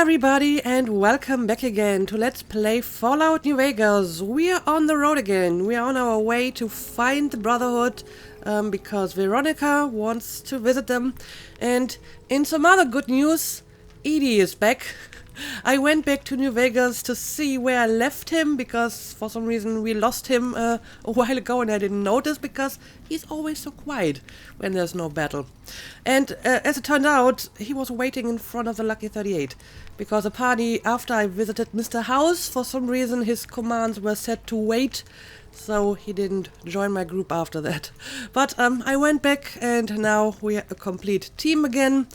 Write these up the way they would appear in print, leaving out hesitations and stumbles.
everybody, and welcome back again to Let's Play Fallout New Vegas. We are on the road again. We are on our way to find the Brotherhood because Veronica wants to visit them. And in some other good news, Edie is back. I went back to New Vegas to see where I left him because for some reason we lost him a while ago and I didn't notice because he's always so quiet when there's no battle. And as it turned out, he was waiting in front of the Lucky 38 because apparently after I visited Mr. House, for some reason his commands were set to wait, so he didn't join my group after that. But I went back and now we are a complete team again.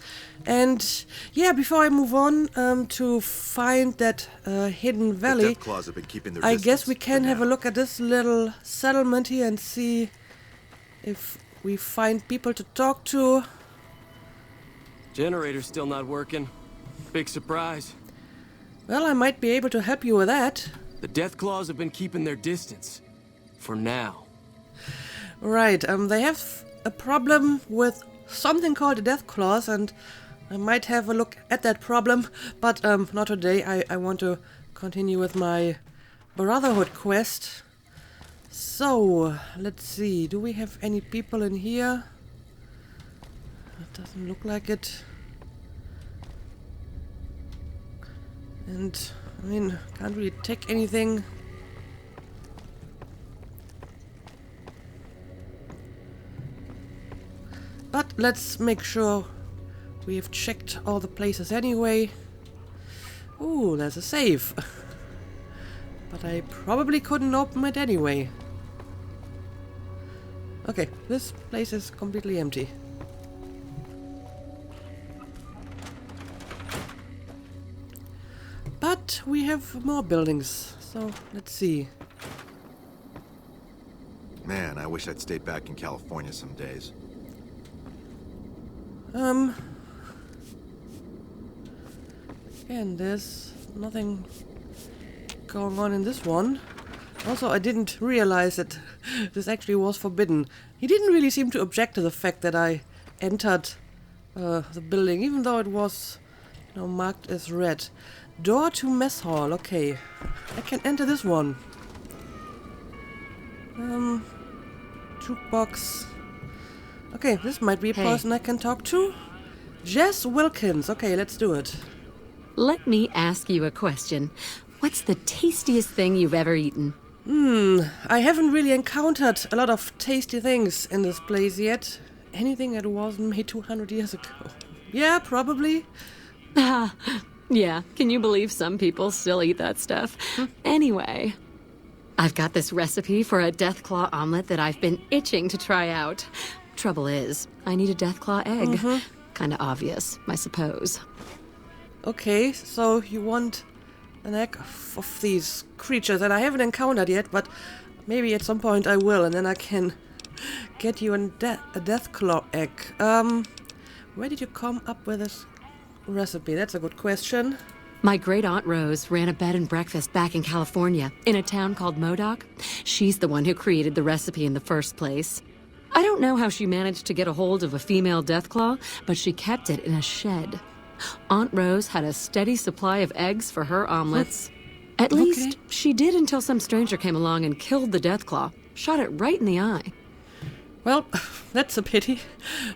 And yeah, before I move on to find that hidden valley, I guess we can have a look at this little settlement here and see if we find people to talk to. Generator's still not working. Big surprise. Well, I might be able to help you with that. The Deathclaws have been keeping their distance. For now. Right, they have a problem with something called the Deathclaws, and I might have a look at that problem, but not today. I want to continue with my Brotherhood quest. So, let's see. Do we have any people in here? It doesn't look like it. And, I mean, can't really take anything. But let's make sure we have checked all the places anyway. Ooh, there's a safe. But I probably couldn't open it anyway. Okay, this place is completely empty. But we have more buildings, so let's see. Man, I wish I'd stayed back in California some days. And there's nothing going on in this one. Also, I didn't realize that this actually was forbidden. He didn't really seem to object to the fact that I entered the building, even though it was, marked as red. Door to mess hall. Okay, I can enter this one. Jukebox. Okay, this might be a person I can talk to. Jess Wilkins. Okay, let's do it. Let me ask you a question. What's the tastiest thing you've ever eaten? I haven't really encountered a lot of tasty things in this place yet. Anything that wasn't made 200 years ago. Yeah, probably. Yeah, can you believe some people still eat that stuff? Anyway, I've got this recipe for a Deathclaw omelet that I've been itching to try out. Trouble is, I need a Deathclaw egg. Kinda obvious, I suppose. Okay, so you want an egg of these creatures that I haven't encountered yet, but maybe at some point I will, and then I can get you a Deathclaw egg. Where did you come up with this recipe? That's a good question. My great-aunt Rose ran a bed and breakfast back in California, in a town called Modoc. She's the one who created the recipe in the first place. I don't know how she managed to get a hold of a female Deathclaw, but she kept it in a shed. Aunt Rose had a steady supply of eggs for her omelets. At least, she did until some stranger came along and killed the Deathclaw. Shot it right in the eye. Well, that's a pity.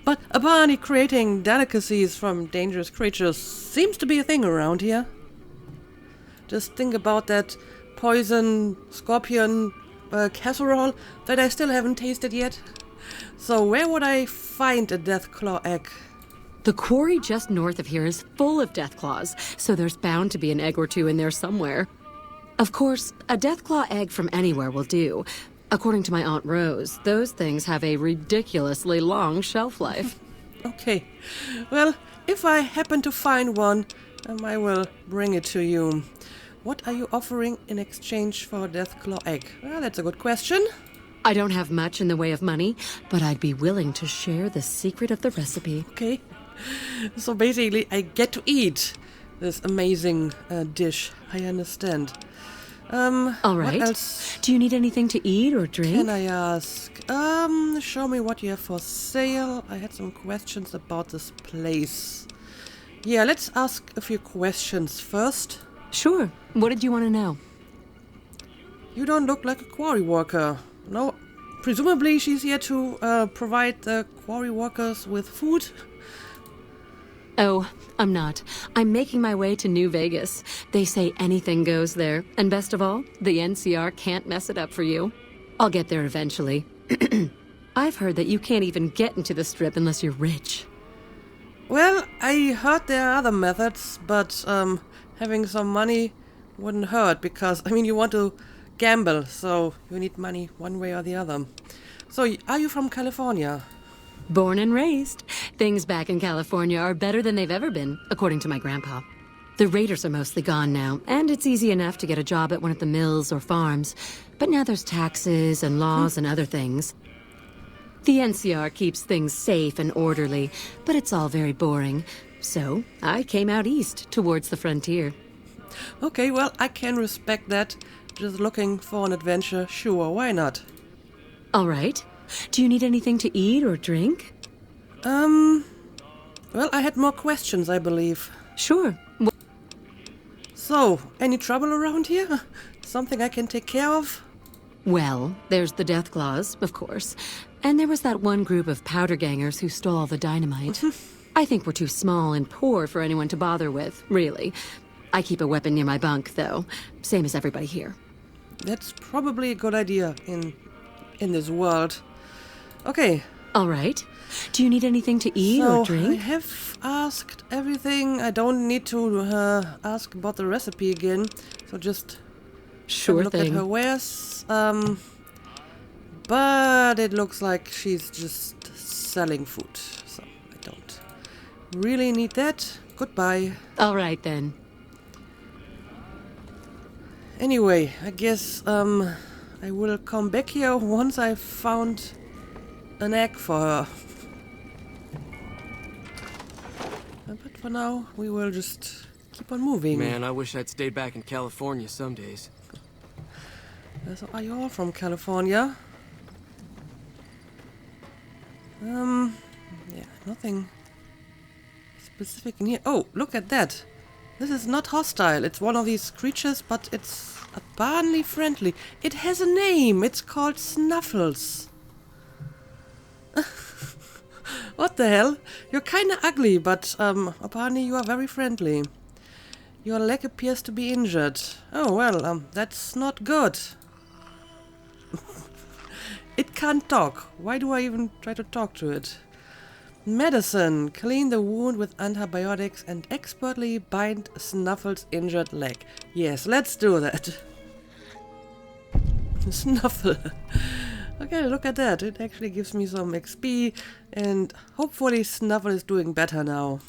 But apparently creating delicacies from dangerous creatures seems to be a thing around here. Just think about that poison scorpion casserole that I still haven't tasted yet. So where would I find a Deathclaw egg? The quarry just north of here is full of Deathclaws, so there's bound to be an egg or two in there somewhere. Of course, a Deathclaw egg from anywhere will do. According to my Aunt Rose, those things have a ridiculously long shelf life. Okay. Well, if I happen to find one, I will bring it to you. What are you offering in exchange for a Deathclaw egg? Well, that's a good question. I don't have much in the way of money, but I'd be willing to share the secret of the recipe. Okay. So basically, I get to eat this amazing dish. I understand. All right. What else do you need anything to eat or drink? can I ask? Show me what you have for sale. I had some questions about this place. Yeah, let's ask a few questions first. Sure. What did you want to know? You don't look like a quarry worker. No, presumably she's here to provide the quarry workers with food. Oh, I'm not. I'm making my way to New Vegas. They say anything goes there. And best of all, the NCR can't mess it up for you. I'll get there eventually. I've heard that you can't even get into the Strip unless you're rich. Well, I heard there are other methods, but having some money wouldn't hurt because, you want to gamble, so you need money one way or the other. So, are you from California? Born and raised. Things back in California are better than they've ever been, according to my grandpa. The raiders are mostly gone now, and it's easy enough to get a job at one of the mills or farms. But now there's taxes and laws and other things. The NCR keeps things safe and orderly, but it's all very boring. So I came out east, towards the frontier. Okay, well, I can respect that. Just looking for an adventure, sure, why not? All right. Do you need anything to eat or drink? Well, I had more questions, I believe. Sure. So, any trouble around here? Something I can take care of? Well, there's the death claws, of course. And there was that one group of powder gangers who stole all the dynamite. I think we're too small and poor for anyone to bother with, really. I keep a weapon near my bunk, though. Same as everybody here. That's probably a good idea in this world. Okay. All right. Do you need anything to eat or I drink? have asked everything. I don't need to ask about the recipe again. So just Sure look at thing. her wares. But it looks like she's just selling food. So I don't really need that. Goodbye. All right, then. Anyway, I guess I will come back here once I've found an egg for her. But for now, we will just keep on moving. Man, I wish I'd stayed back in California some days. So are you all from California? Yeah, nothing specific in here. Oh, look at that. This is not hostile. It's one of these creatures, but it's apparently friendly. It has a name. It's called Snuffles. What the hell? You're kinda ugly, but apparently you are very friendly. Your leg appears to be injured. Oh, well, that's not good. It can't talk. Why do I even try to talk to it? Medicine. Clean the wound with antibiotics and expertly bind Snuffle's injured leg. Yes, let's do that. Snuffle. Okay, look at that. It actually gives me some XP, and hopefully Snuffle is doing better now.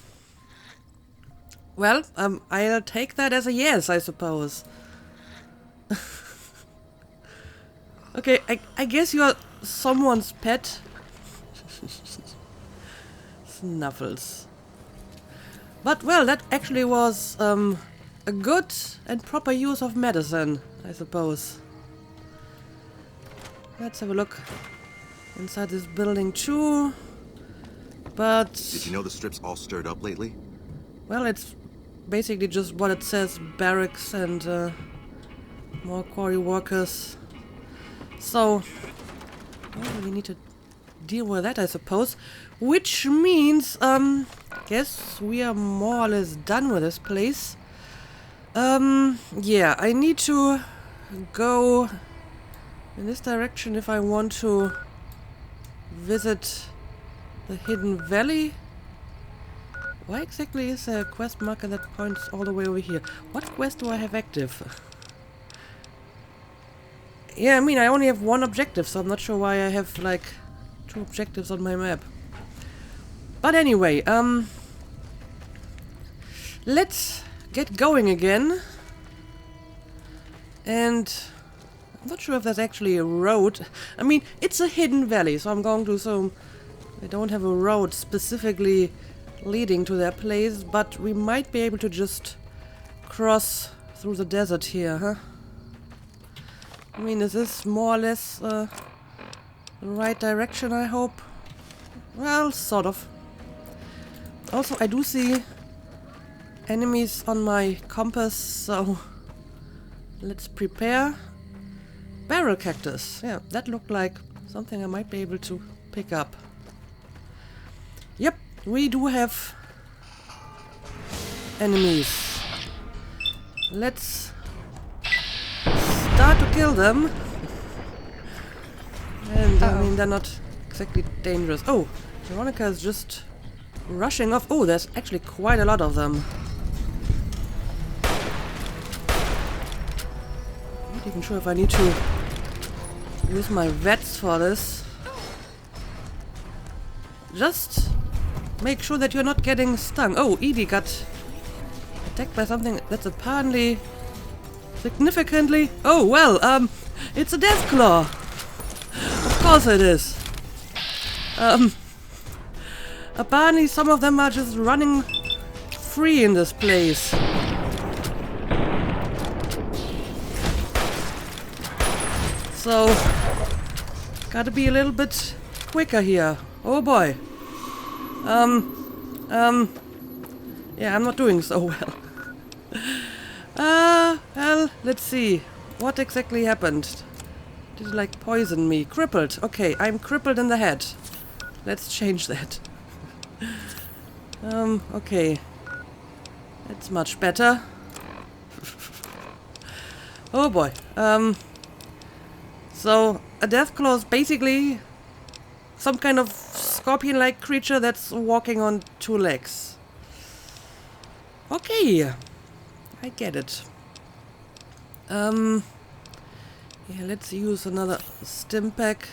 Well, I'll take that as a yes, I suppose. Okay, I guess you're someone's pet. Snuffles. But, well, that actually was a good and proper use of medicine, I suppose. Let's have a look inside this building too. But... Did you know the Strip's all stirred up lately? well, it's basically just what it says, barracks and more quarry workers. So, well, we need to deal with that, I suppose. Which means, guess we are more or less done with this place. Yeah, I need to go in this direction if I want to visit the Hidden Valley. Why exactly is there a quest marker that points all the way over here? What quest do I have active? Yeah, I mean, I only have one objective, so I'm not sure why I have, like, 2 objectives on my map. But anyway, let's get going again. And I'm not sure if there's actually a road. I mean, it's a hidden valley, so I'm going to assume they don't have a road specifically leading to their place, but we might be able to just cross through the desert here, huh? I mean, is this more or less the right direction, I hope? Well, sort of. Also, I do see enemies on my compass, so let's prepare. Barrel cactus. Yeah, that looked like something I might be able to pick up. Yep, we do have enemies. Let's start to kill them. And I mean, they're not exactly dangerous. Oh, Veronica is just rushing off. Oh, there's actually quite a lot of them. Not even sure if I need to use my vets for this. Just make sure that you're not getting stung. Oh, Edie got attacked by something that's apparently significantly... Oh, well, it's a death claw. Of course it is. Apparently some of them are just running free in this place. So, gotta be a little bit quicker here. Oh boy. Yeah, I'm not doing so well. Well, let's see. What exactly happened? Did it like poison me? Crippled. Okay, I'm crippled in the head. Let's change that. Okay. That's much better. Oh boy. So, a deathclaw is basically some kind of scorpion-like creature that's walking on two legs. Okay. I get it. Yeah, let's use another stim pack.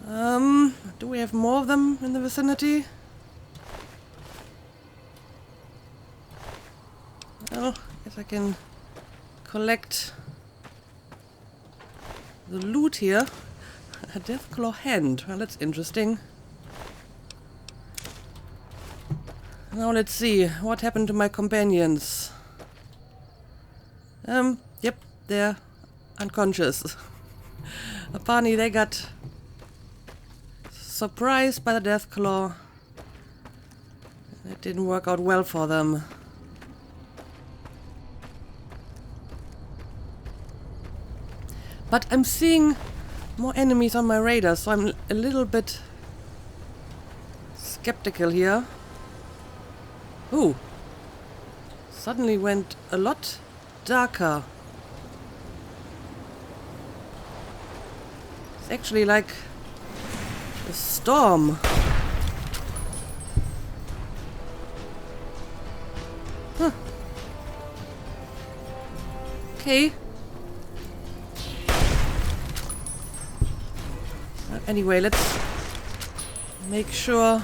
Do we have more of them in the vicinity? Well, I guess I can collect the loot here. A deathclaw hand. Well, that's interesting. Now let's see. What happened to my companions? Yep, they're unconscious. Apparently they got surprised by the deathclaw. It didn't work out well for them. But I'm seeing more enemies on my radar, so I'm a little bit skeptical here. Ooh. Suddenly went a lot darker. It's actually like a storm. Huh. Okay. Anyway, let's make sure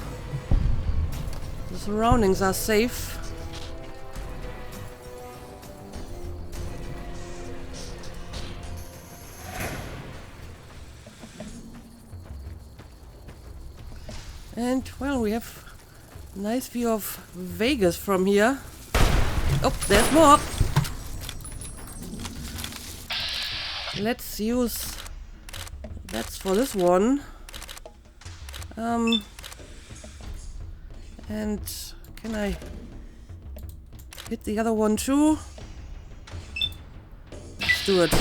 the surroundings are safe. And, well, we have a nice view of Vegas from here. Oh, there's more! Let's use... That's for this one. And can I hit the other one too? Let's do it.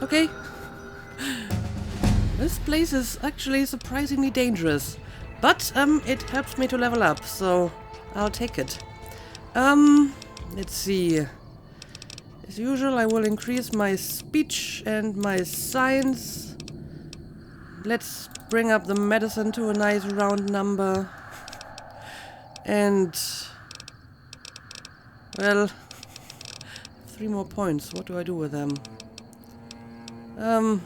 Okay. This place is actually surprisingly dangerous. But it helps me to level up, so I'll take it. Let's see. As usual, I will increase my speech and my science. Let's bring up the medicine to a nice round number. And... well... 3 more points. What do I do with them? Sure,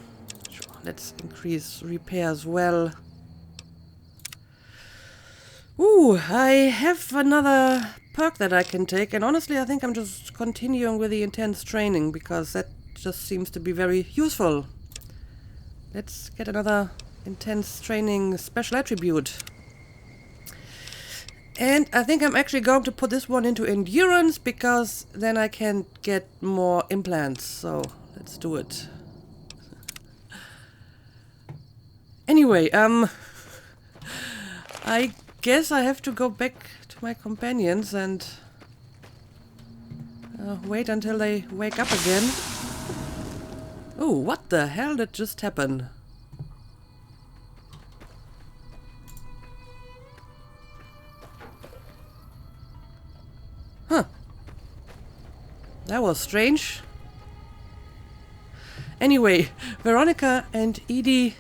let's increase repair as well. Ooh, I have another perk that I can take, and honestly I think I'm just continuing with the intense training because that just seems to be very useful. Let's get another intense training special attribute. And I think I'm actually going to put this one into endurance because then I can get more implants, so let's do it. Anyway, I guess I have to go back to my companions and wait until they wake up again. Oh, what the hell did just happen? Huh. That was strange. Anyway, Veronica and Edie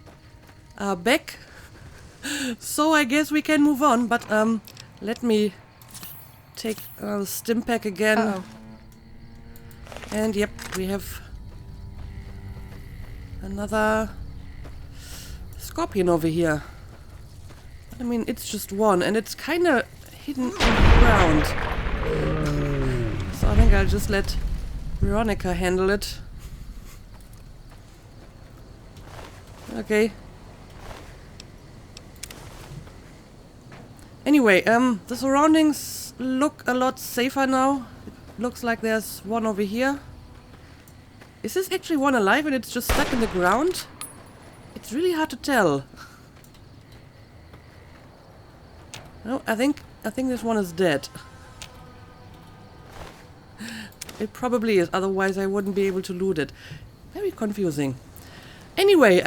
are back. So I guess we can move on, but let me take the stim pack again. Uh-oh. And yep, we have another scorpion over here. I mean, it's just one, and it's kind of hidden in the ground. So I think I'll just let Veronica handle it. Okay. Anyway, the surroundings look a lot safer now. It looks like there's one over here. Is this actually one alive and it's just stuck in the ground? It's really hard to tell. No, I think this one is dead. It probably is, otherwise I wouldn't be able to loot it. Very confusing. Anyway,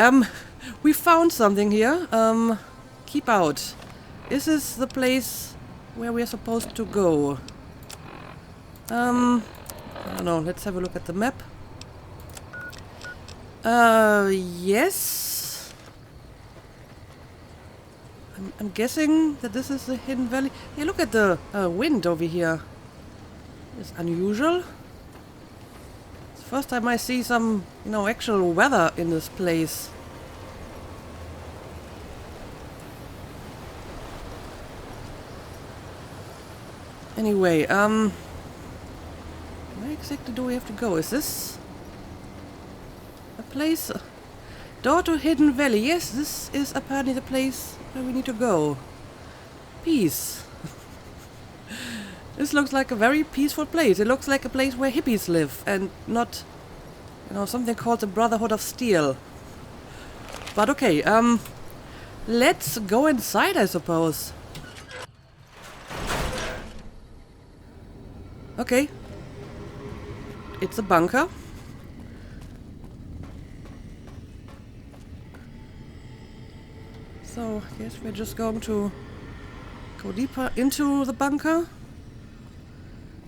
we found something here. Keep out. Is this the place where we are supposed to go? I don't know. Let's have a look at the map. Yes. I'm guessing that this is the hidden valley. Yeah, look at the wind over here. It's unusual. It's the first time I see some, actual weather in this place. Anyway, where exactly do we have to go? Is this a place? Door to Hidden Valley. Yes, this is apparently the place where we need to go. Peace. This looks like a very peaceful place. It looks like a place where hippies live and not, something called the Brotherhood of Steel. But okay, let's go inside, I suppose. Okay. It's a bunker. So, I guess we're just going to go deeper into the bunker.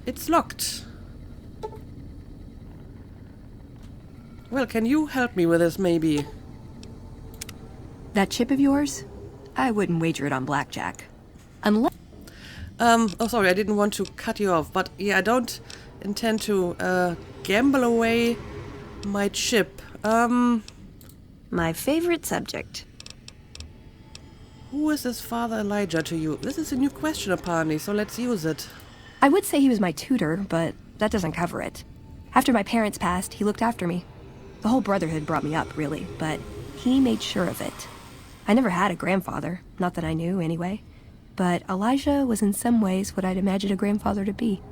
It's locked. Well, can you help me with this, maybe? That chip of yours? I wouldn't wager it on blackjack. Unless... Oh, sorry, I didn't want to cut you off, but yeah, I don't intend to, gamble away my chip. My favorite subject. Who is this Father Elijah to you? This is a new question, apparently, so let's use it. I would say he was my tutor, but that doesn't cover it. After my parents passed, he looked after me. The whole Brotherhood brought me up, really, but he made sure of it. I never had a grandfather, not that I knew, anyway. But Elijah was in some ways what I'd imagine a grandfather to be.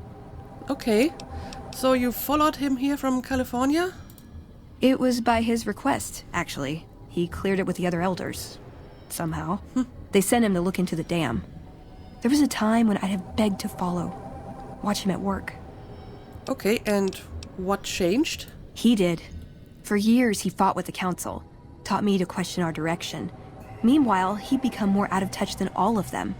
Okay, so you followed him here from California? It was by his request, actually. He cleared it with the other elders. Somehow. They sent him to look into the dam. There was a time when I'd have begged to follow. Watch him at work. Okay, and what changed? He did. For years, he fought with the council. Taught me to question our direction. Meanwhile, he'd become more out of touch than all of them.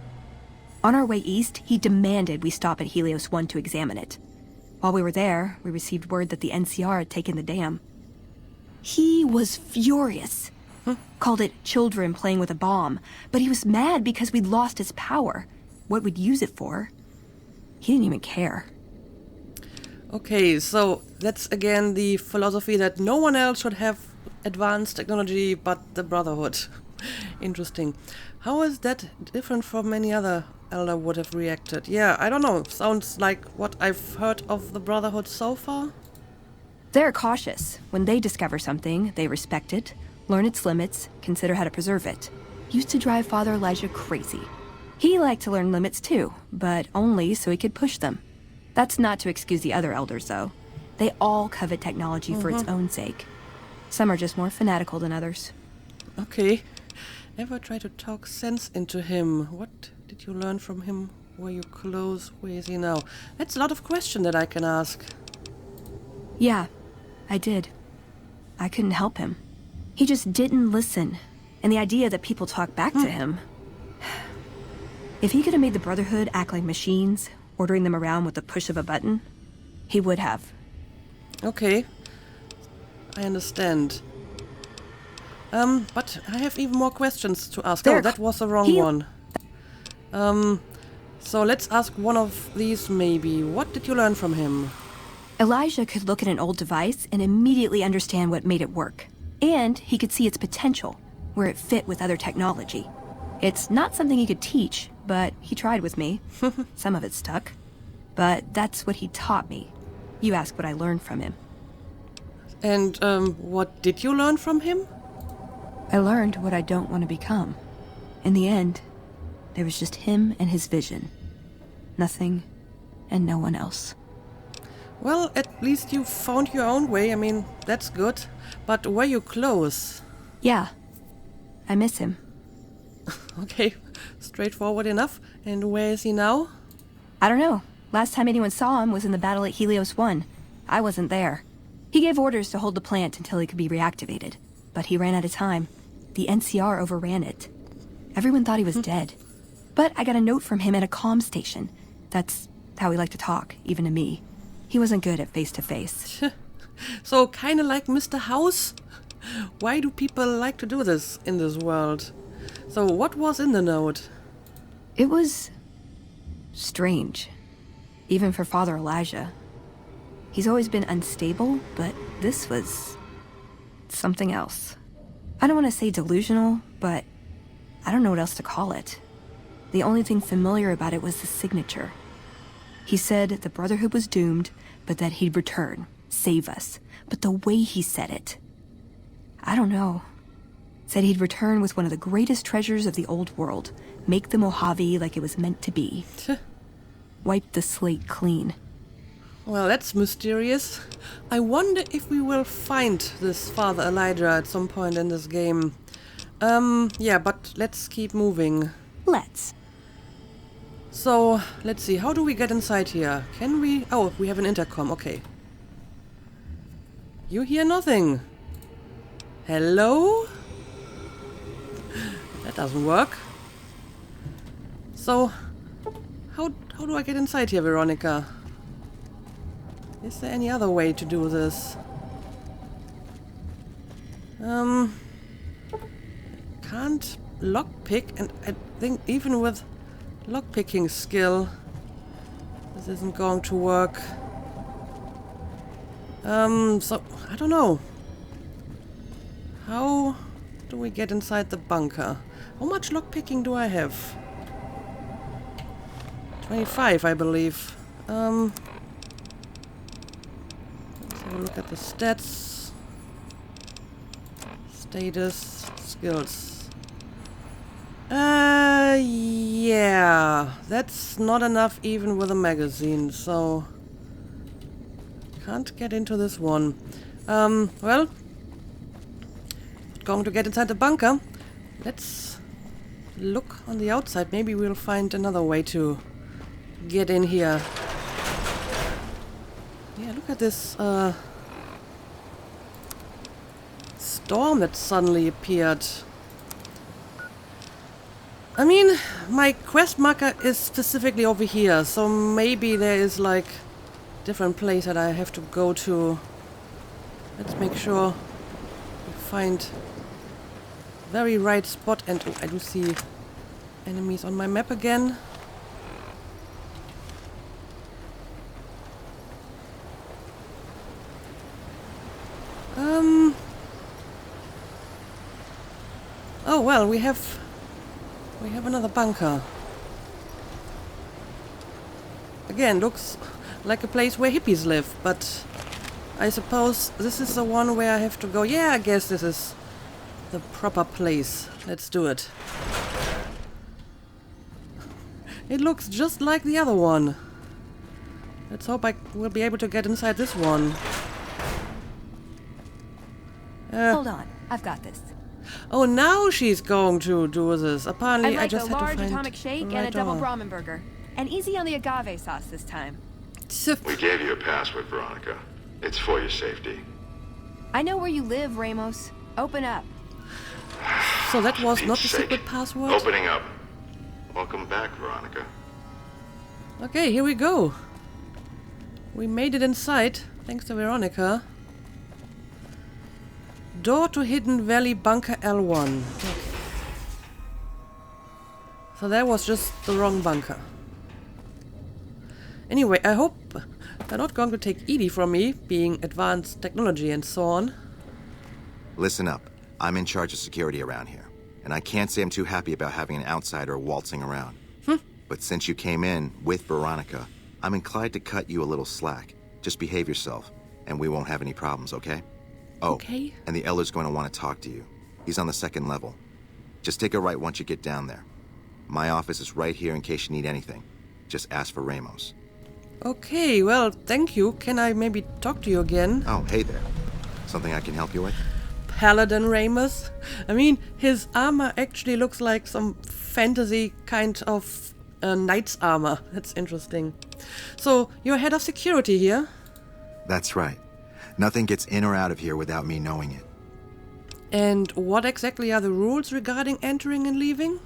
On our way east, he demanded we stop at Helios 1 to examine it. While we were there, we received word that the NCR had taken the dam. He was furious. Called it children playing with a bomb, but he was mad because we'd lost its power. What we'd use it for. He didn't even care. Okay, so that's again the philosophy that no one else should have advanced technology but the Brotherhood. Interesting. How is that different from any other elder would have reacted? Yeah, I don't know. Sounds like what I've heard of the Brotherhood so far. They're cautious. When they discover something, they respect it, learn its limits, consider how to preserve it. Used to drive Father Elijah crazy. He liked to learn limits too, but only so he could push them. That's not to excuse the other elders, though. They all covet technology for its own sake. Some are just more fanatical than others. Okay. Ever try to talk sense into him? What did you learn from him? Were you close? Where is he now? That's a lot of questions that I can ask. Yeah, I did. I couldn't help him. He just didn't listen. And the idea that people talk back to him... If he could have made the Brotherhood act like machines, ordering them around with the push of a button, he would have. Okay. I understand. But I have even more questions to ask. There, Oh, that was the wrong one. So let's ask one of these maybe. What did you learn from him? Elijah could look at an old device and immediately understand what made it work. And he could see its potential, where it fit with other technology. It's not something he could teach, but he tried with me. Some of it stuck. But that's what he taught me. You ask what I learned from him. And what did you learn from him? I learned what I don't want to become. In the end, there was just him and his vision. Nothing and no one else. Well, at least you found your own way. I mean, that's good. But were you close? Yeah. I miss him. Okay, straightforward enough. And where is he now? I don't know. Last time anyone saw him was in the battle at Helios 1. I wasn't there. He gave orders to hold the plant until it could be reactivated. But he ran out of time. The NCR overran it. Everyone thought he was dead. But I got a note from him at a comm station. That's how he liked to talk, even to me. He wasn't good at face-to-face. So, kinda like Mr. House? Why do people like to do this in this world? So, what was in the note? It was... strange. Even for Father Elijah. He's always been unstable, but this was... something else. I don't want to say delusional, but I don't know what else to call it. The only thing familiar about it was the signature. He said the Brotherhood was doomed, but that he'd return, save us. But the way he said it... I don't know. Said he'd return with one of the greatest treasures of the old world. Make the Mojave like it was meant to be. Wipe the slate clean. Well, that's mysterious. I wonder if we will find this Father Elijah at some point in this game. Yeah, but let's keep moving. Let's. So, let's see, how do we get inside here? Can we... Oh, we have an intercom, okay. You hear nothing. Hello? That doesn't work. So, how do I get inside here, Veronica? Is there any other way to do this? Can't lockpick, and I think even with lockpicking skill, this isn't going to work. So, I don't know. How do we get inside the bunker? How much lockpicking do I have? 25, I believe. Let's have a look at the stats. Status, skills. Yeah, that's not enough even with a magazine, so can't get into this one. Well, going to get inside the bunker. Let's look on the outside. Maybe we'll find another way to get in here. Yeah, look at this storm that suddenly appeared. I mean, my quest marker is specifically over here, so maybe there is like different place that I have to go to. Let's make sure we find very right spot. And oh, I do see enemies on my map again. Oh well, we have another bunker. Again, looks like a place where hippies live, but I suppose this is the one where I have to go. Yeah, I guess this is the proper place. Let's do it. It looks just like the other one. Let's hope I will be able to get inside this one. Hold on, I've got this. Oh, now she's going to do this. Apparently, I'd like I just a had to large find atomic shake the and right a double door. Brahmin burger. And easy on the agave sauce this time. We gave you a password, Veronica. It's for your safety. I know where you live, Ramos. Open up. So that was not the Pete's sake. secret password? Opening up. Welcome back, Veronica. Okay, here we go. We made it inside, thanks to Veronica. Door to Hidden Valley Bunker L1. Okay. So that was just the wrong bunker. Anyway, I hope they're not going to take Edie from me, being advanced technology and so on. Listen up. I'm in charge of security around here, and I can't say I'm too happy about having an outsider waltzing around. But since you came in with Veronica, I'm inclined to cut you a little slack. Just behave yourself, and we won't have any problems, okay? Oh, Okay. and the Elder's going to want to talk to you. He's on the 2nd level. Just take a right once you get down there. My office is right here in case you need anything. Just ask for Ramos. Okay, well, thank you. Can I maybe talk to you again? Oh, hey there. Something I can help you with? Paladin Ramos? I mean, his armor actually looks like some fantasy kind of knight's armor. That's interesting. So, you're head of security here? That's right. Nothing gets in or out of here without me knowing it. And what exactly are the rules regarding entering and leaving?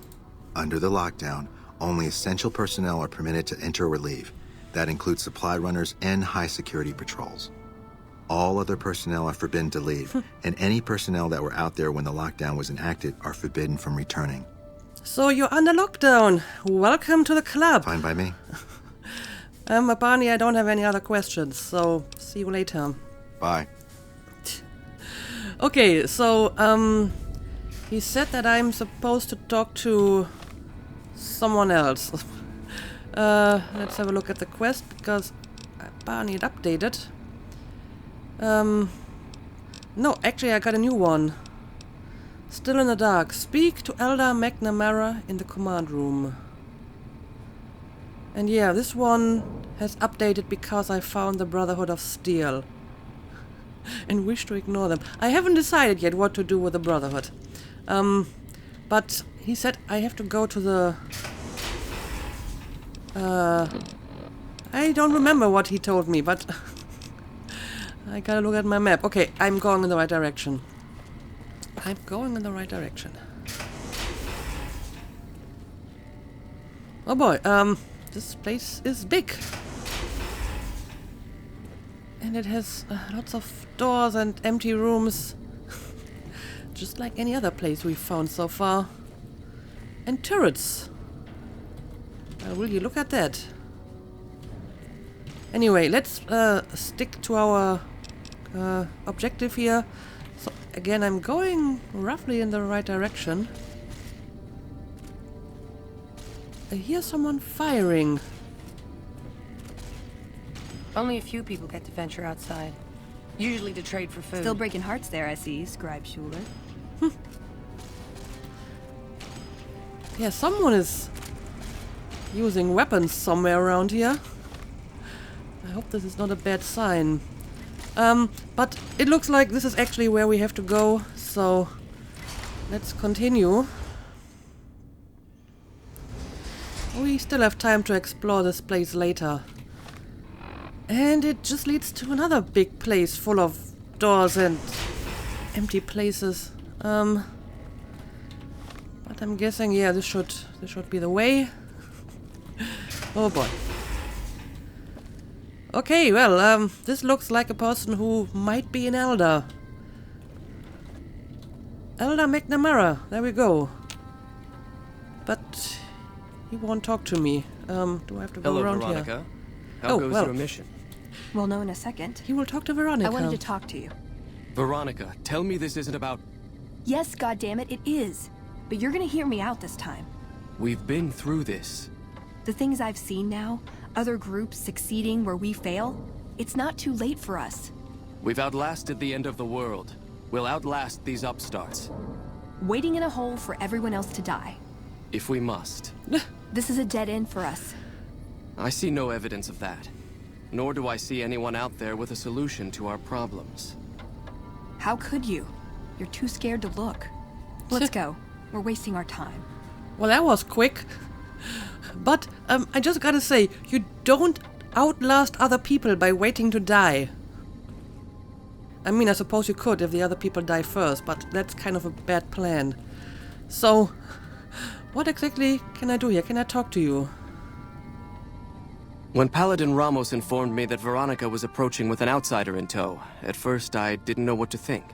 Under the lockdown, only essential personnel are permitted to enter or leave. That includes supply runners and high-security patrols. All other personnel are forbidden to leave, and any personnel that were out there when the lockdown was enacted are forbidden from returning. So you're under lockdown. Welcome to the club. Fine by me? Apparently I don't have any other questions, so see you later. Bye. Okay, so, he said that I'm supposed to talk to someone else. Let's have a look at the quest, because apparently it updated. No, actually I got a new one. Still in the dark. Speak to Elder McNamara in the command room. And yeah, this one has updated because I found the Brotherhood of Steel. And wish to ignore them. I haven't decided yet what to do with the Brotherhood. But he said I have to go to the... I don't remember what he told me, but... I gotta look at my map. Okay, I'm going in the right direction. I'm going in the right direction. Oh boy, this place is big. And it has lots of doors and empty rooms. Just like any other place we've found so far. And turrets. Will you look at that? Anyway, let's stick to our objective here. So again, I'm going roughly in the right direction. I hear someone firing. Only a few people get to venture outside. Usually to trade for food. Still breaking hearts there, I see, Scribe Schuler. Yeah, someone is using weapons somewhere around here. I hope this is not a bad sign. But it looks like this is actually where we have to go, so let's continue. We still have time to explore this place later. And it just leads to another big place full of doors and empty places. But I'm guessing, yeah, this should be the way. Oh boy. Okay, well, this looks like a person who might be an elder. Elder McNamara, there we go. But he won't talk to me. Do I have to go Hello, around Veronica. here? How Oh, goes well. your mission? We'll know in a second. He will talk to Veronica. I wanted to talk to you. Veronica, tell me this isn't about... Yes, goddammit, it is. But you're gonna hear me out this time. We've been through this. The things I've seen now, other groups succeeding where we fail, it's not too late for us. We've outlasted the end of the world. We'll outlast these upstarts. Waiting in a hole for everyone else to die. If we must. This is a dead end for us. I see no evidence of that. Nor do I see anyone out there with a solution to our problems. How could you? You're too scared to look. Let's go. We're wasting our time. Well, that was quick. But I just gotta say, you don't outlast other people by waiting to die. I mean, I suppose you could if the other people die first, but that's kind of a bad plan. So, what exactly can I do here? Can I talk to you? When Paladin Ramos informed me that Veronica was approaching with an outsider in tow, at first I didn't know what to think.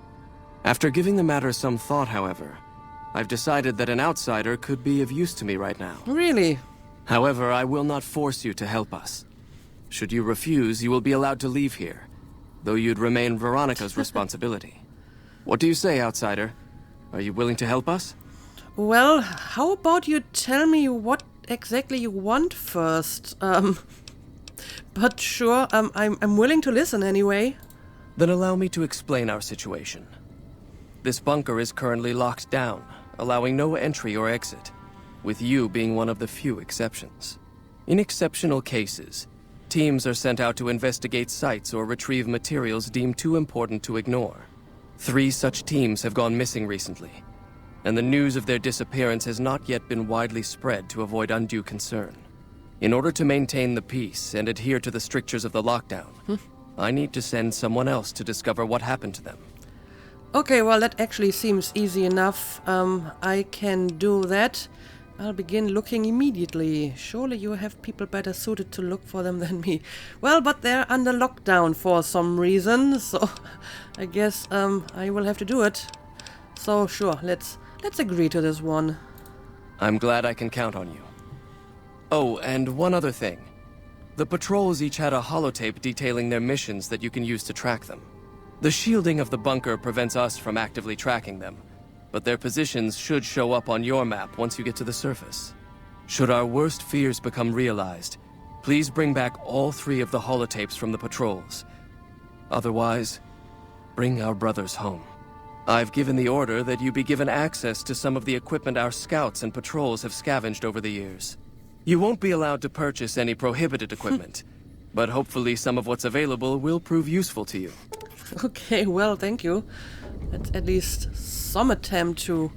After giving the matter some thought, however, I've decided that an outsider could be of use to me right now. Really? However, I will not force you to help us. Should you refuse, you will be allowed to leave here, though you'd remain Veronica's responsibility. What do you say, outsider? Are you willing to help us? Well, how about you tell me what exactly you want first? But sure, I'm willing to listen anyway. Then allow me to explain our situation. This bunker is currently locked down, allowing no entry or exit, with you being one of the few exceptions. In exceptional cases, teams are sent out to investigate sites or retrieve materials deemed too important to ignore. 3 such teams have gone missing recently, and the news of their disappearance has not yet been widely spread to avoid undue concern. In order to maintain the peace and adhere to the strictures of the lockdown, I need to send someone else to discover what happened to them. Okay, well, that actually seems easy enough. I can do that. I'll begin looking immediately. Surely you have people better suited to look for them than me. Well, but they're under lockdown for some reason, so I guess I will have to do it. So sure, let's agree to this one. I'm glad I can count on you. Oh, and one other thing. The patrols each had a holotape detailing their missions that you can use to track them. The shielding of the bunker prevents us from actively tracking them, but their positions should show up on your map once you get to the surface. Should our worst fears become realized, please bring back all 3 of the holotapes from the patrols. Otherwise, bring our brothers home. I've given the order that you be given access to some of the equipment our scouts and patrols have scavenged over the years. You won't be allowed to purchase any prohibited equipment, but hopefully some of what's available will prove useful to you. Okay, well, thank you. That's at least some attempt to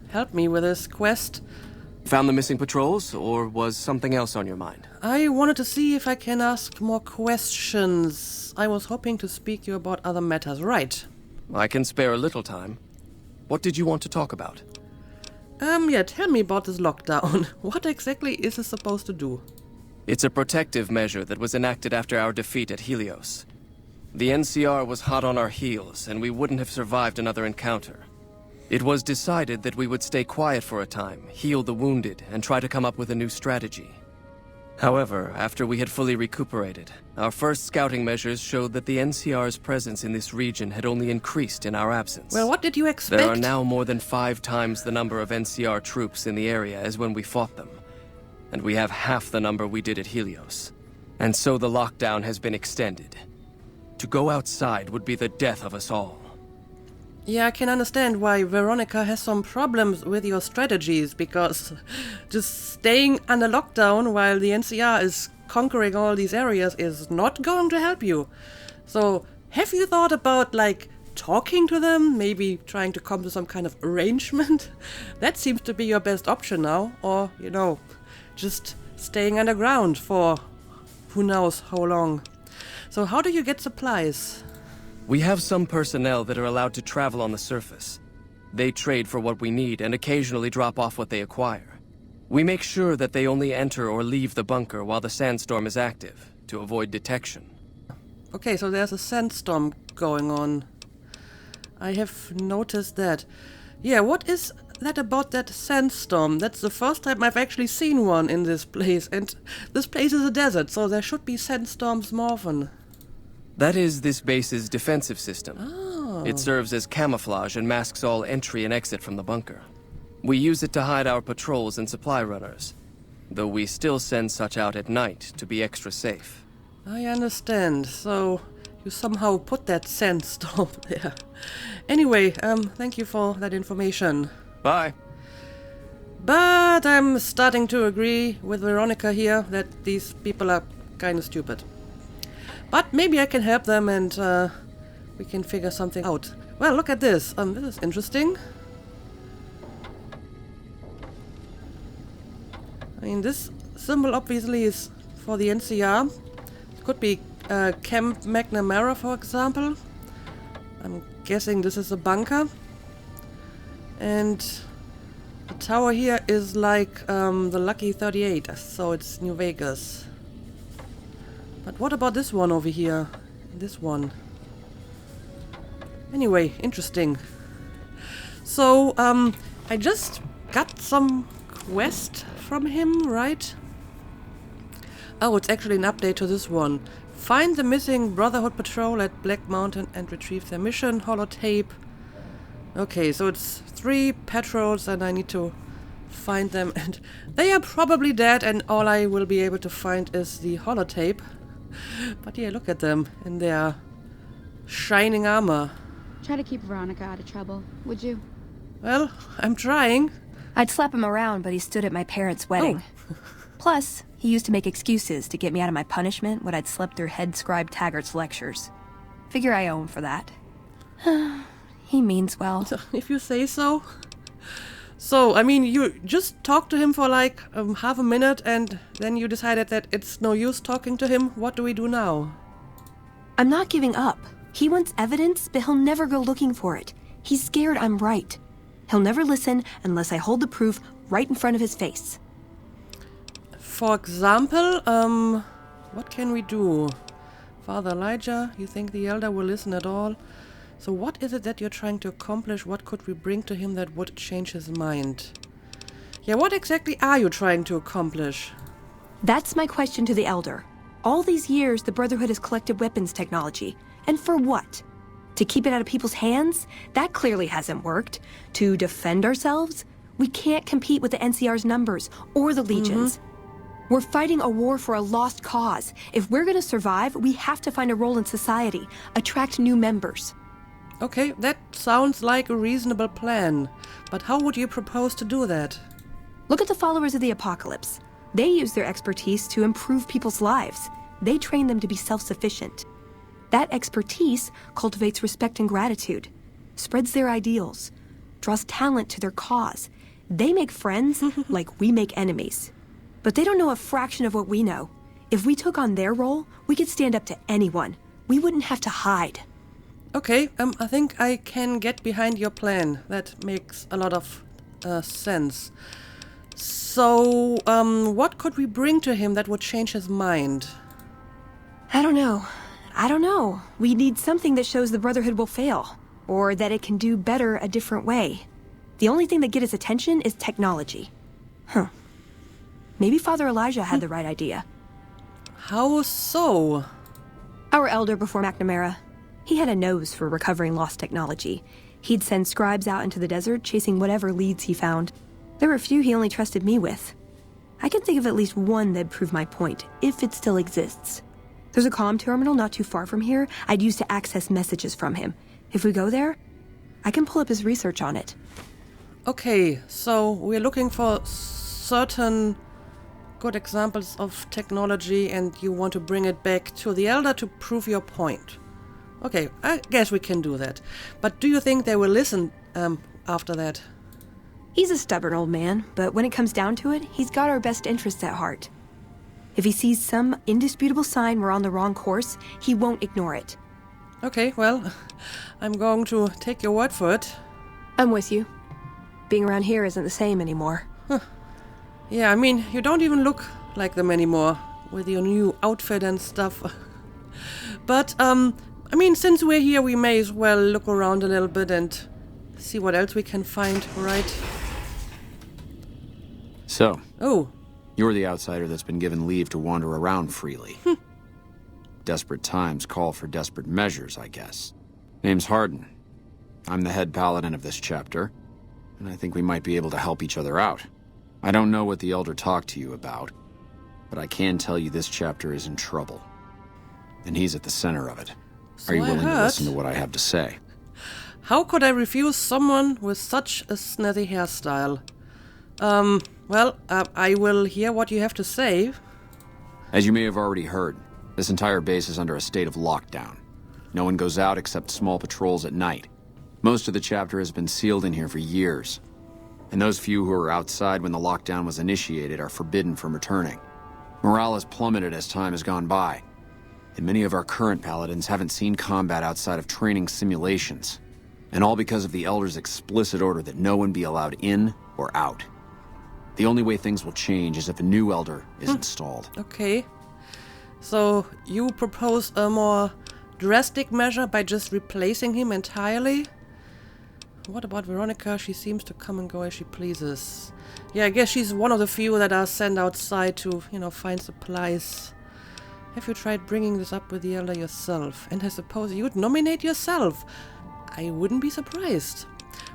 help me with this quest. Found the missing patrols, or was something else on your mind? I wanted to see if I can ask more questions. I was hoping to speak to you about other matters, right? I can spare a little time. What did you want to talk about? Yeah, tell me about this lockdown. What exactly is it supposed to do? It's a protective measure that was enacted after our defeat at Helios. The NCR was hot on our heels, and we wouldn't have survived another encounter. It was decided that we would stay quiet for a time, heal the wounded, and try to come up with a new strategy. However, after we had fully recuperated, our first scouting measures showed that the NCR's presence in this region had only increased in our absence. Well, what did you expect? There are now more than 5 times the number of NCR troops in the area as when we fought them, and we have half the number we did at Helios. And so the lockdown has been extended. To go outside would be the death of us all. Yeah, I can understand why Veronica has some problems with your strategies, because just staying under lockdown while the NCR is conquering all these areas is not going to help you. So, have you thought about, talking to them? Maybe trying to come to some kind of arrangement? That seems to be your best option now. Or, just staying underground for who knows how long. So how do you get supplies? We have some personnel that are allowed to travel on the surface. They trade for what we need and occasionally drop off what they acquire. We make sure that they only enter or leave the bunker while the sandstorm is active, to avoid detection. Okay, so there's a sandstorm going on. I have noticed that. Yeah, what is that about that sandstorm? That's the first time I've actually seen one in this place, and this place is a desert, so there should be sandstorms more often. That is this base's defensive system. Oh. It serves as camouflage and masks all entry and exit from the bunker. We use it to hide our patrols and supply runners, though we still send such out at night to be extra safe. I understand. So you somehow put that sandstorm there. Anyway, thank you for that information. Bye. But I'm starting to agree with Veronica here that these people are kind of stupid. But maybe I can help them and we can figure something out. Well, look at this. This is interesting. mean, this symbol obviously is for the NCR. It could be Camp McNamara, for example. I'm guessing this is a bunker. And the tower here is like the Lucky 38, so it's New Vegas. But what about this one over here? This one. Anyway, interesting. So, I just got some quest from him, right? Oh, it's actually an update to this one. Find the missing Brotherhood patrol at Black Mountain and retrieve their mission holotape. Okay, so it's 3 patrols and I need to find them, and they are probably dead, and all I will be able to find is the holotape. But yeah, look at them in their shining armor. Try to keep Veronica out of trouble, would you? Well, I'm trying. I'd slap him around, but he stood at my parents' wedding. Plus, he used to make excuses to get me out of my punishment when I'd slept through head scribe Taggart's lectures. Figure I owe him for that. He means well. If you say so. So, I mean, you just talked to him for like half a minute and then you decided that it's no use talking to him. What do we do now? I'm not giving up. He wants evidence, but he'll never go looking for it. He's scared I'm right. He'll never listen unless I hold the proof right in front of his face. For example, what can we do? Father Elijah, you think the Elder will listen at all? So what is it that you're trying to accomplish? What could we bring to him that would change his mind? Yeah, what exactly are you trying to accomplish? That's my question to the Elder. All these years, the Brotherhood has collected weapons technology. And for what? To keep it out of people's hands? That clearly hasn't worked. To defend ourselves? We can't compete with the NCR's numbers or the Legions. We're fighting a war for a lost cause. If we're gonna survive, we have to find a role in society, attract new members. Okay, that sounds like a reasonable plan. But how would you propose to do that? Look at the followers of the Apocalypse. They use their expertise to improve people's lives. They train them to be self-sufficient. That expertise cultivates respect and gratitude, spreads their ideals, draws talent to their cause. They make friends like we make enemies. But they don't know a fraction of what we know. If we took on their role, we could stand up to anyone. We wouldn't have to hide. Okay, I think I can get behind your plan. That makes a lot of sense. So, what could we bring to him that would change his mind? I don't know. We need something that shows the Brotherhood will fail, or that it can do better a different way. The only thing that gets his attention is technology. Maybe Father Elijah had the right idea. How so? Our Elder before McNamara. He had a nose for recovering lost technology. He'd send scribes out into the desert chasing whatever leads he found. There were a few he only trusted me with. I can think of at least one that'd prove my point, if it still exists. There's a comm terminal not too far from here I'd use to access messages from him. If we go there, I can pull up his research on it. Okay, so we're looking for certain good examples of technology and you want to bring it back to the Elder to prove your point. Okay, I guess we can do that. But do you think they will listen after that? He's a stubborn old man, but when it comes down to it, he's got our best interests at heart. If he sees some indisputable sign we're on the wrong course, he won't ignore it. Okay, well, I'm going to take your word for it. I'm with you. Being around here isn't the same anymore. Yeah, I mean, you don't even look like them anymore, with your new outfit and stuff. But, I mean, since we're here, we may as well look around a little bit and see what else we can find, right? So, Oh, you're the outsider that's been given leave to wander around freely. Desperate times call for desperate measures, I guess. Name's Hardin. I'm the head paladin of this chapter, and I think we might be able to help each other out. I don't know what the Elder talked to you about, but I can tell you this chapter is in trouble. And he's at the center of it. So Are you I willing to heard. listen to what I have to say? How could I refuse someone with such a snazzy hairstyle? Well, I will hear what you have to say. As you may have already heard, this entire base is under a state of lockdown. No one goes out except small patrols at night. Most of the chapter has been sealed in here for years. And those few who were outside when the lockdown was initiated are forbidden from returning. Morale has plummeted as time has gone by, and many of our current paladins haven't seen combat outside of training simulations. And all because of the Elder's explicit order that no one be allowed in or out. The only way things will change is if a new Elder is installed. Okay. So you propose a more drastic measure by just replacing him entirely? What about Veronica? She seems to come and go as she pleases. Yeah, I guess she's one of the few that are sent outside to, find supplies. Have you tried bringing this up with the Elder yourself? And I suppose you'd nominate yourself. I wouldn't be surprised.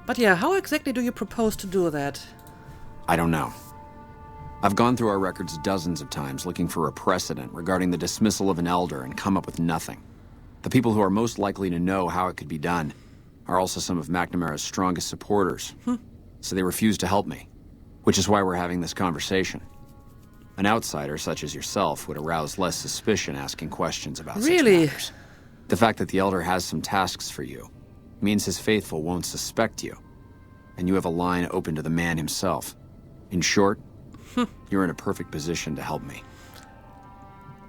But yeah, how exactly do you propose to do that? I don't know. I've gone through our records dozens of times looking for a precedent regarding the dismissal of an Elder and come up with nothing. The people who are most likely to know how it could be done are also some of McNamara's strongest supporters. So they refuse to help me, which is why we're having this conversation. An outsider such as yourself would arouse less suspicion asking questions about such matters. The fact that the Elder has some tasks for you means his faithful won't suspect you, and you have a line open to the man himself. In short, you're in a perfect position to help me.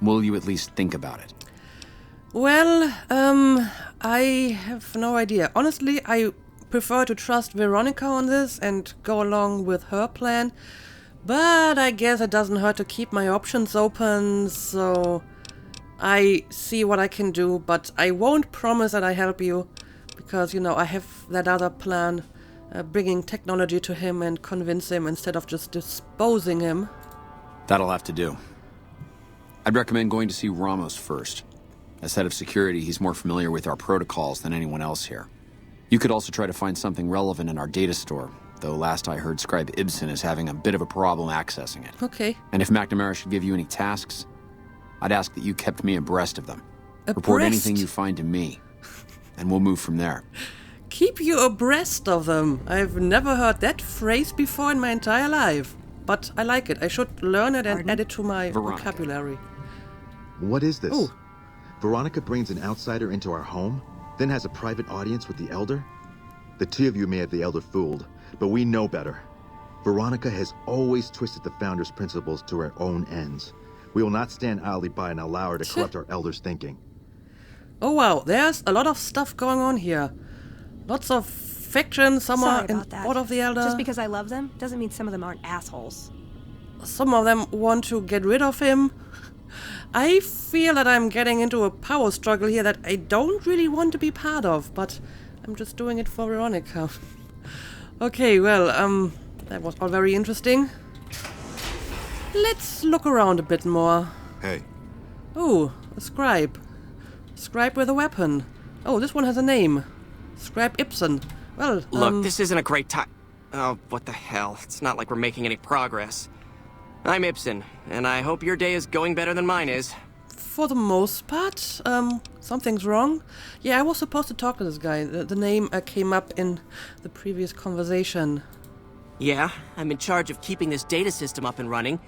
Will you at least think about it? Well, I have no idea. Honestly, I prefer to trust Veronica on this and go along with her plan. But I guess it doesn't hurt to keep my options open, so I see what I can do. But I won't promise that I help you, because, I have that other plan, bringing technology to him and convince him instead of just disposing him. That'll have to do. I'd recommend going to see Ramos first. As head of security, he's more familiar with our protocols than anyone else here. You could also try to find something relevant in our data store, though last I heard Scribe Ibsen is having a bit of a problem accessing it. Okay. And if McNamara should give you any tasks, I'd ask that you kept me abreast of them. Report anything you find to me, and we'll move from there. Keep you abreast of them. I've never heard that phrase before in my entire life. But I like it. I should learn it and add it to my vocabulary. What is this? Ooh. Veronica brings an outsider into our home, then has a private audience with the Elder? The two of you may have the Elder fooled, but we know better. Veronica has always twisted the Founder's principles to her own ends. We will not stand idly by and allow her to corrupt our Elder's thinking. Oh wow, there's a lot of stuff going on here. Lots of fiction, some are in support of the Elder. Just because I love them doesn't mean some of them aren't assholes. Some of them want to get rid of him. I feel that I'm getting into a power struggle here that I don't really want to be part of, but I'm just doing it for Veronica. Okay, well, that was all very interesting. Let's look around a bit more. Hey. Oh, a scribe. Scribe with a weapon. Oh, this one has a name. Scribe Ibsen. Well, Look, this isn't a great time. Oh, what the hell. It's not like we're making any progress. I'm Ibsen, and I hope your day is going better than mine is. For the most part, something's wrong. Yeah, I was supposed to talk to this guy. The name came up in the previous conversation. Yeah, I'm in charge of keeping this data system up and running,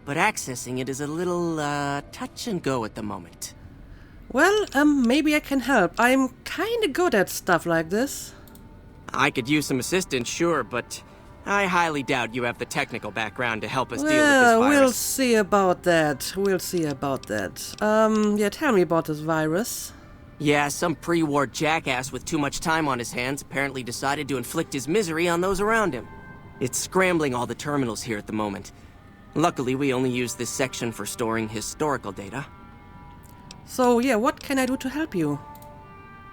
but accessing it is a little, touch and go at the moment. Well, maybe I can help. I'm kinda good at stuff like this. I could use some assistance, sure, but I highly doubt you have the technical background to help us deal with this virus. We'll see about that. Yeah, tell me about this virus. Yeah, some pre-war jackass with too much time on his hands apparently decided to inflict his misery on those around him. It's scrambling all the terminals here at the moment. Luckily, we only use this section for storing historical data. So, yeah, what can I do to help you?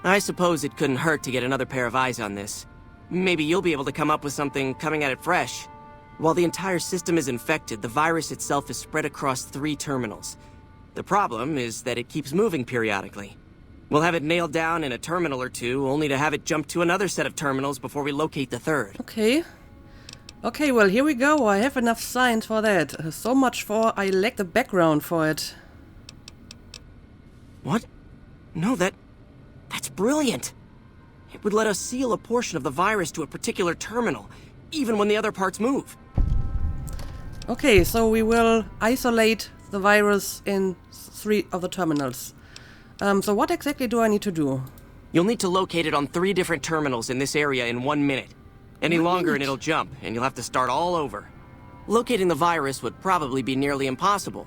I suppose it couldn't hurt to get another pair of eyes on this. Maybe you'll be able to come up with something coming at it fresh. While the entire system is infected, the virus itself is spread across 3 terminals. The problem is that it keeps moving periodically. We'll have it nailed down in a terminal or 2, only to have it jump to another set of terminals before we locate the 3rd. Okay, well, here we go. I have enough science for that. So much for I lack the background for it. What? No, that's brilliant. It would let us seal a portion of the virus to a particular terminal, even when the other parts move. Okay, so we will isolate the virus in 3 of the terminals. So what exactly do I need to do? You'll need to locate it on 3 different terminals in this area in 1 minute. Any 1 longer and minute. it'll jump, and you'll have to start all over. Locating the virus would probably be nearly impossible,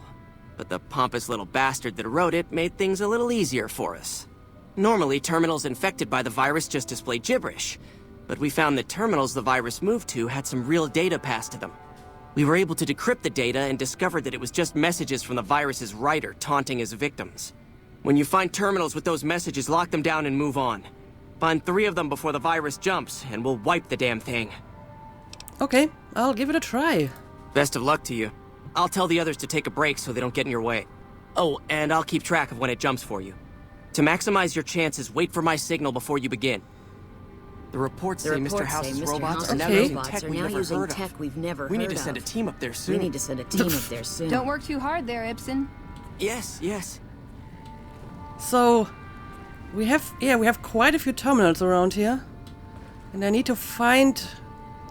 but the pompous little bastard that wrote it made things a little easier for us. Normally, terminals infected by the virus just display gibberish, but we found that terminals the virus moved to had some real data passed to them. We were able to decrypt the data and discovered that it was just messages from the virus's writer taunting his victims. When you find terminals with those messages, lock them down and move on. Find 3 of them before the virus jumps, and we'll wipe the damn thing. Okay, I'll give it a try. Best of luck to you. I'll tell the others to take a break so they don't get in your way. Oh, and I'll keep track of when it jumps for you. To maximize your chances, wait for my signal before you begin. The reports say Mr. House's robots are now Okay. using tech we've never heard of. we've never We need heard to send a of. team up there We soon. need to send a team up there soon. Don't work too hard there, Ibsen. Yes, yes. So, we have quite a few terminals around here. And I need to find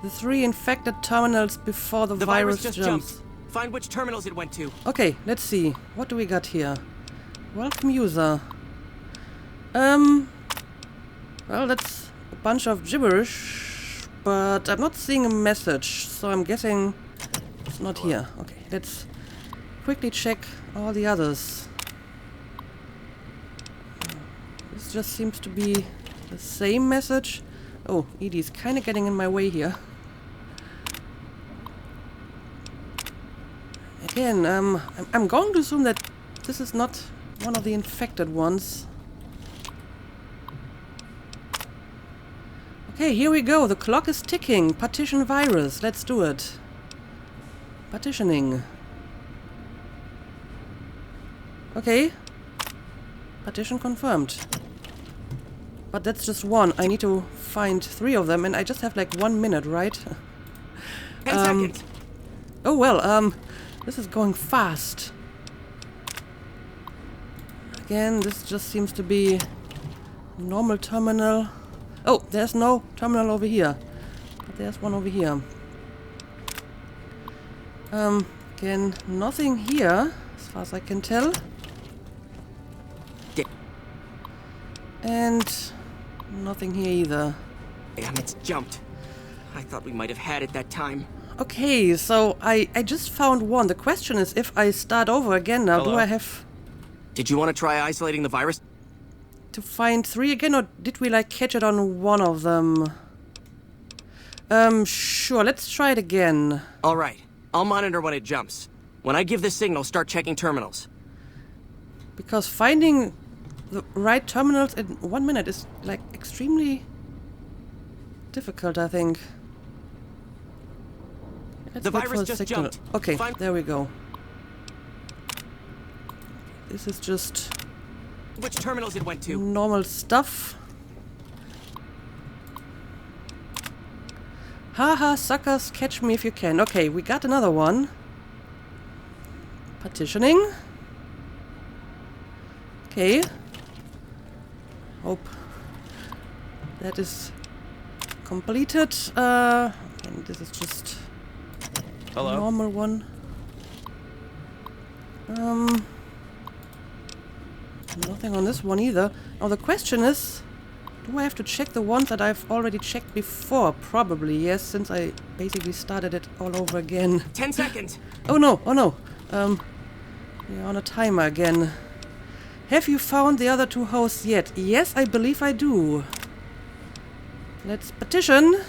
the 3 infected terminals before the, The virus virus just jumps. jumped. Find which terminals it went to. Okay, let's see. What do we got here? Welcome user. Well, that's a bunch of gibberish, but I'm not seeing a message, so I'm guessing it's not here. Okay, let's quickly check all the others. This just seems to be the same message. Oh, Edie's kind of getting in my way here. Again, I'm going to assume that this is not one of the infected ones. Okay, here we go. The clock is ticking. Partition virus. Let's do it. Partitioning. Okay. Partition confirmed. But that's just one. I need to find 3 of them, and I just have like 1 minute, right? 10 seconds. Oh well, this is going fast. Again, this just seems to be a normal terminal. Oh, there's no terminal over here. But there's one over here. Again, nothing here, as far as I can tell. And nothing here either. Damn, it's jumped. I thought we might have had it that time. Okay, so I just found one. The question is, if I start over again now, do I have Did you want to try isolating the virus? to find 3 again, or did we like catch it on one of them? Sure, let's try it again. All right. I'll monitor when it jumps. When I give the signal, start checking terminals. Because finding the right terminals in 1 minute is like extremely difficult, I think. Let's The wait for virus a just signal. jumped. Okay, Find- there we go. This is just Which terminals it went to? normal stuff. Haha, suckers, catch me if you can. Okay, we got another one. Partitioning. Okay. Hope that is completed. And this is just a normal one. Nothing on this one either. Now the question is, do I have to check the ones that I've already checked before? Probably, yes, since I basically started it all over again. 10 seconds. Oh no, oh no. We're on a timer again. Have you found the other 2 hosts yet? Yes, I believe I do. Let's partition.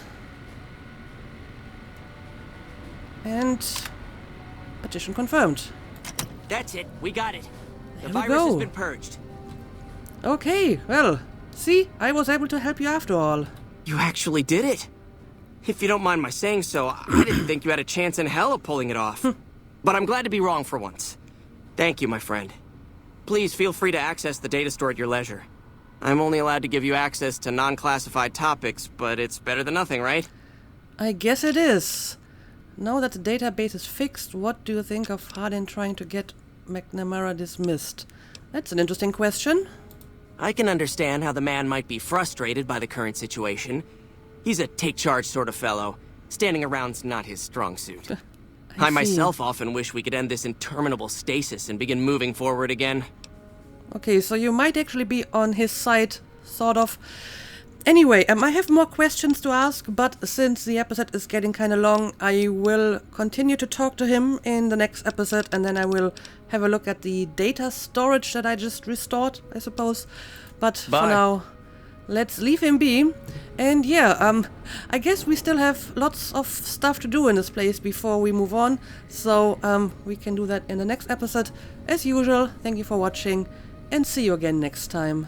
And partition confirmed. That's it. We got it. The There we virus has go. been purged. Okay, well, see, I was able to help you after all. You actually did it. If you don't mind my saying so, I didn't think you had a chance in hell of pulling it off. But I'm glad to be wrong for once. Thank you, my friend. Please feel free to access the data store at your leisure. I'm only allowed to give you access to non-classified topics, but it's better than nothing, right? I guess it is. Now that the database is fixed, what do you think of Hardin trying to get McNamara dismissed? That's an interesting question. I can understand how the man might be frustrated by the current situation. He's a take-charge sort of fellow. Standing around's not his strong suit. I see. myself often wish we could end this interminable stasis and begin moving forward again. Okay, so you might actually be on his side, sort of. Anyway, I have more questions to ask, but since the episode is getting kind of long, I will continue to talk to him in the next episode, and then I will have a look at the data storage that I just restored, I suppose. But Bye. for now, let's leave him be. And yeah, I guess we still have lots of stuff to do in this place before we move on, so we can do that in the next episode. As usual, thank you for watching, and see you again next time.